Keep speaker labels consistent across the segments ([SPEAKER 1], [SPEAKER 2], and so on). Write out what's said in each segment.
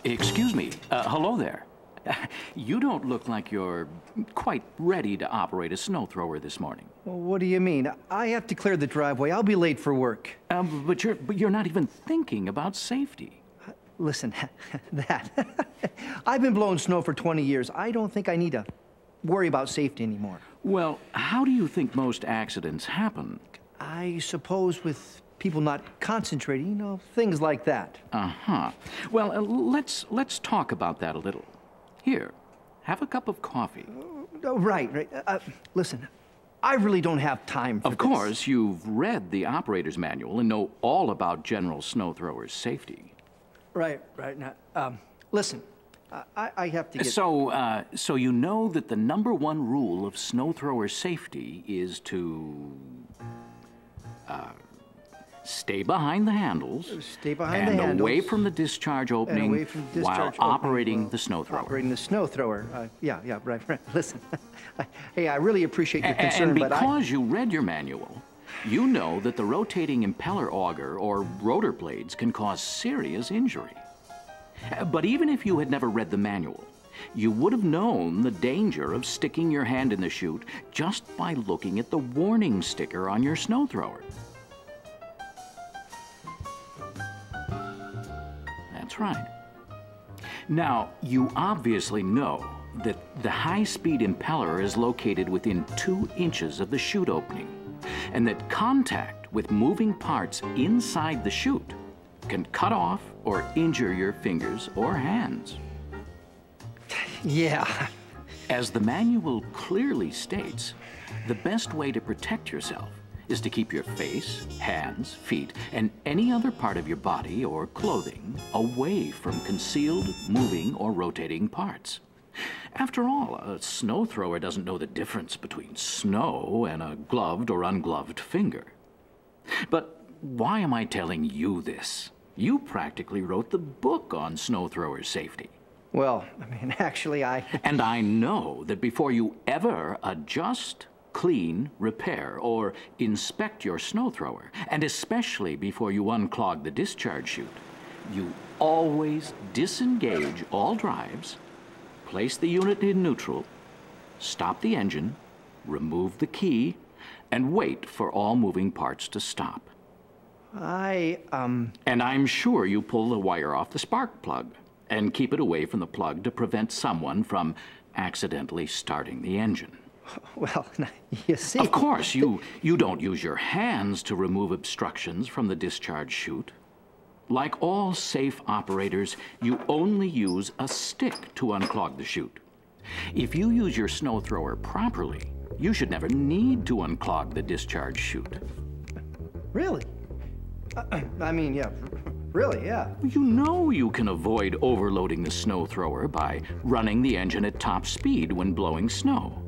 [SPEAKER 1] Excuse me. Hello there. You don't look like you're quite ready to operate a snow thrower this morning.
[SPEAKER 2] Well, what do you mean? I have to clear the driveway. I'll be late for work.
[SPEAKER 1] But you're not even thinking about safety.
[SPEAKER 2] Listen, I've been blowing snow for 20 years. I don't think I need to worry about safety anymore.
[SPEAKER 1] Well, how do you think most accidents happen?
[SPEAKER 2] I suppose with people not concentrating, you know, things like that.
[SPEAKER 1] Uh-huh. Well, let's talk about that a little. Here, have a cup of coffee.
[SPEAKER 2] Oh, right. Listen, I really don't have time for this.
[SPEAKER 1] Of course, you've read the operator's manual and know all about general snow throwers' safety.
[SPEAKER 2] Right. Now, listen, I have to get...
[SPEAKER 1] So you know that the #1 rule of snow thrower safety is to... stay behind the handles.
[SPEAKER 2] Stay behind the handles.
[SPEAKER 1] And away from the discharge opening while operating the snow thrower.
[SPEAKER 2] Operating the snow thrower. Yeah, right. Listen, hey, I really appreciate your concern,
[SPEAKER 1] but because you read your manual, you know that the rotating impeller auger or rotor blades can cause serious injury. But even if you had never read the manual, you would have known the danger of sticking your hand in the chute just by looking at the warning sticker on your snow thrower. That's right. Now, you obviously know that the high-speed impeller is located within 2 inches of the chute opening, and that contact with moving parts inside the chute can cut off or injure your fingers or hands.
[SPEAKER 2] Yeah.
[SPEAKER 1] As the manual clearly states, the best way to protect yourself is to keep your face, hands, feet, and any other part of your body or clothing away from concealed, moving, or rotating parts. After all, a snow thrower doesn't know the difference between snow and a gloved or ungloved finger. But why am I telling you this? You practically wrote the book on snow thrower safety.
[SPEAKER 2] Well, I mean, actually,
[SPEAKER 1] And I know that before you ever adjust, clean, repair, or inspect your snow thrower, and especially before you unclog the discharge chute, you always disengage all drives, place the unit in neutral, stop the engine, remove the key, and wait for all moving parts to stop. And I'm sure you pull the wire off the spark plug and keep it away from the plug to prevent someone from accidentally starting the engine.
[SPEAKER 2] Well, you see...
[SPEAKER 1] Of course, you don't use your hands to remove obstructions from the discharge chute. Like all safe operators, you only use a stick to unclog the chute. If you use your snow thrower properly, you should never need to unclog the discharge chute.
[SPEAKER 2] Really? I mean, yeah, really, yeah.
[SPEAKER 1] You know you can avoid overloading the snow thrower by running the engine at top speed when blowing snow,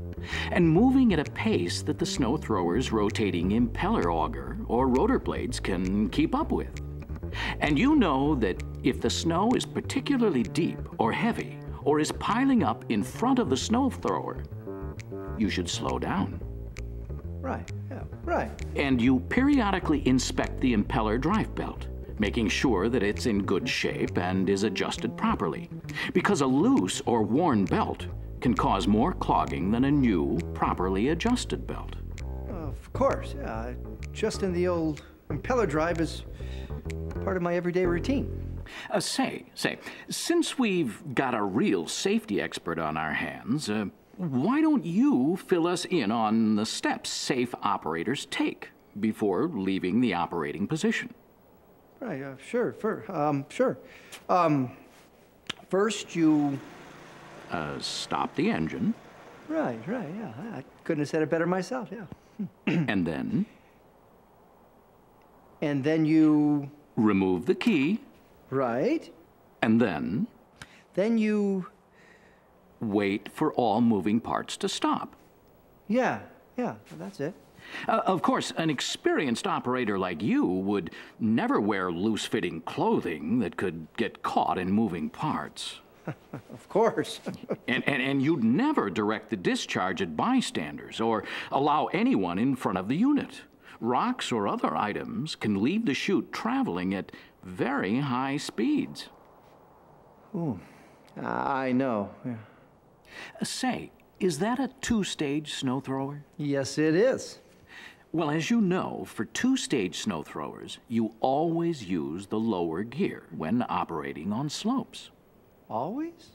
[SPEAKER 1] and moving at a pace that the snow thrower's rotating impeller auger or rotor blades can keep up with. And you know that if the snow is particularly deep or heavy or is piling up in front of the snow thrower, you should slow down.
[SPEAKER 2] Right, yeah, right.
[SPEAKER 1] And you periodically inspect the impeller drive belt, making sure that it's in good shape and is adjusted properly, because a loose or worn belt can cause more clogging than a new, properly adjusted belt.
[SPEAKER 2] Of course, yeah. Adjusting the old impeller drive is part of my everyday routine.
[SPEAKER 1] Say, since we've got a real safety expert on our hands, why don't you fill us in on the steps safe operators take before leaving the operating position?
[SPEAKER 2] Right, sure. First you...
[SPEAKER 1] Stop the engine.
[SPEAKER 2] Right, yeah. I couldn't have said it better myself, yeah.
[SPEAKER 1] And then?
[SPEAKER 2] And then you...
[SPEAKER 1] Remove the key.
[SPEAKER 2] Right.
[SPEAKER 1] And then?
[SPEAKER 2] Then you...
[SPEAKER 1] Wait for all moving parts to stop.
[SPEAKER 2] Yeah, that's it.
[SPEAKER 1] Of course, an experienced operator like you would never wear loose-fitting clothing that could get caught in moving parts.
[SPEAKER 2] Of course.
[SPEAKER 1] and you'd never direct the discharge at bystanders or allow anyone in front of the unit. Rocks or other items can leave the chute traveling at very high speeds.
[SPEAKER 2] Ooh, I know. Yeah.
[SPEAKER 1] Say, is that a two-stage snow thrower?
[SPEAKER 2] Yes, it is.
[SPEAKER 1] Well, as you know, for two-stage snow throwers, you always use the lower gear when operating on slopes.
[SPEAKER 2] Always?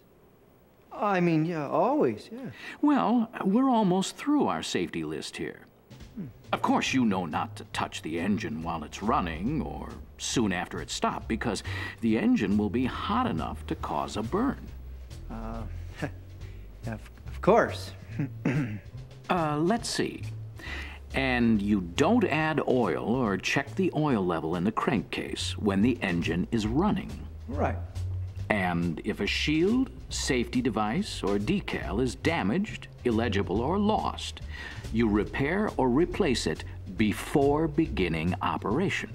[SPEAKER 2] I mean, yeah, always, yeah.
[SPEAKER 1] Well, we're almost through our safety list here. Of course, you know not to touch the engine while it's running or soon after it's stopped, because the engine will be hot enough to cause a burn.
[SPEAKER 2] Of course.
[SPEAKER 1] Let's see. And you don't add oil or check the oil level in the crankcase when the engine is running.
[SPEAKER 2] Right.
[SPEAKER 1] And if a shield, safety device, or decal is damaged, illegible, or lost, you repair or replace it before beginning operation.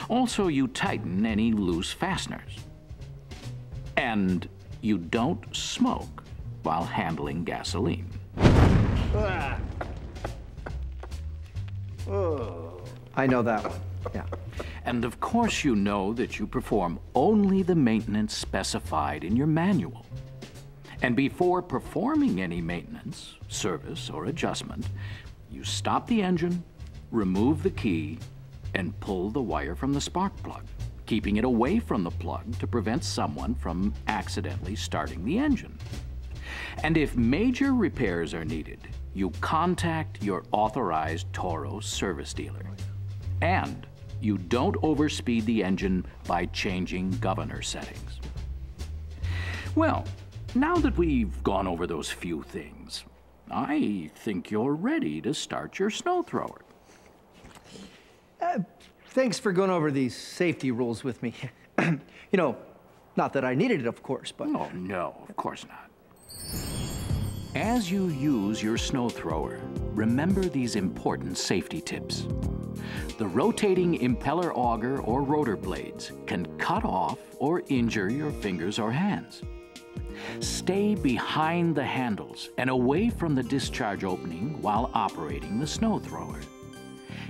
[SPEAKER 1] Also, you tighten any loose fasteners. And you don't smoke while handling gasoline.
[SPEAKER 2] Oh. I know that one, yeah.
[SPEAKER 1] And of course you know that you perform only the maintenance specified in your manual. And before performing any maintenance, service, or adjustment, you stop the engine, remove the key, and pull the wire from the spark plug, keeping it away from the plug to prevent someone from accidentally starting the engine. And if major repairs are needed, you contact your authorized Toro service dealer. And you don't overspeed the engine by changing governor settings. Well, now that we've gone over those few things, I think you're ready to start your snow thrower.
[SPEAKER 2] Thanks for going over these safety rules with me. You know, not that I needed it, of course, but...
[SPEAKER 1] Oh, no, of course not. As you use your snow thrower, remember these important safety tips. The rotating impeller auger or rotor blades can cut off or injure your fingers or hands. Stay behind the handles and away from the discharge opening while operating the snow thrower.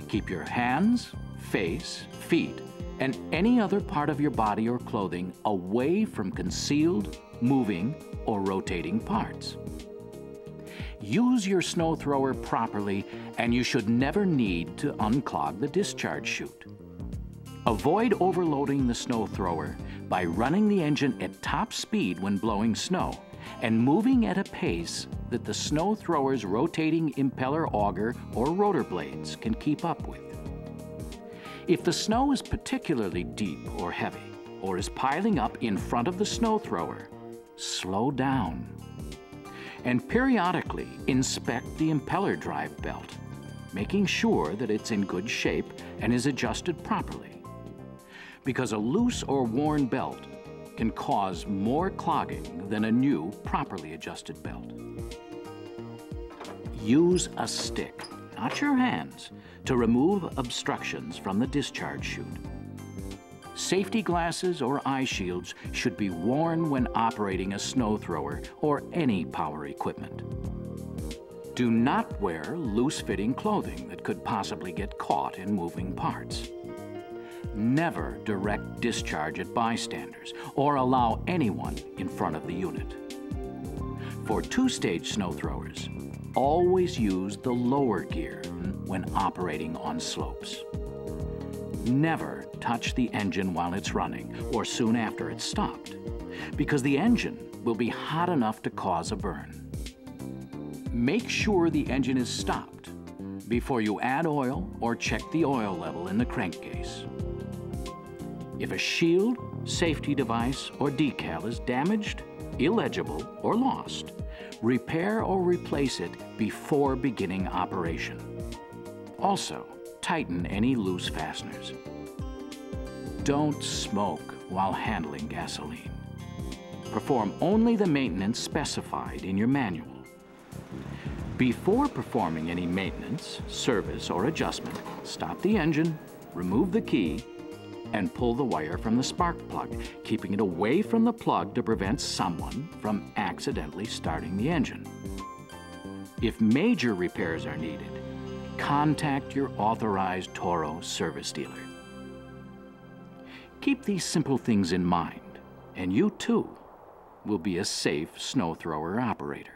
[SPEAKER 1] Keep your hands, face, feet, and any other part of your body or clothing away from concealed, moving, or rotating parts. Use your snow thrower properly, and you should never need to unclog the discharge chute. Avoid overloading the snow thrower by running the engine at top speed when blowing snow and moving at a pace that the snow thrower's rotating impeller auger or rotor blades can keep up with. If the snow is particularly deep or heavy, or is piling up in front of the snow thrower, slow down. And periodically inspect the impeller drive belt, making sure that it's in good shape and is adjusted properly. Because a loose or worn belt can cause more clogging than a new, properly adjusted belt. Use a stick, not your hands, to remove obstructions from the discharge chute. Safety glasses or eye shields should be worn when operating a snow thrower or any power equipment. Do not wear loose-fitting clothing that could possibly get caught in moving parts. Never direct discharge at bystanders or allow anyone in front of the unit. For two-stage snow throwers, always use the lower gear when operating on slopes. Never touch the engine while it's running or soon after it's stopped, because the engine will be hot enough to cause a burn. Make sure the engine is stopped before you add oil or check the oil level in the crankcase. If a shield, safety device, or decal is damaged, illegible, or lost, repair or replace it before beginning operation. Also, tighten any loose fasteners. Don't smoke while handling gasoline. Perform only the maintenance specified in your manual. Before performing any maintenance, service, or adjustment, stop the engine, remove the key, and pull the wire from the spark plug, keeping it away from the plug to prevent someone from accidentally starting the engine. If major repairs are needed, contact your authorized Toro service dealer. Keep these simple things in mind, And you too will be a safe snow thrower operator.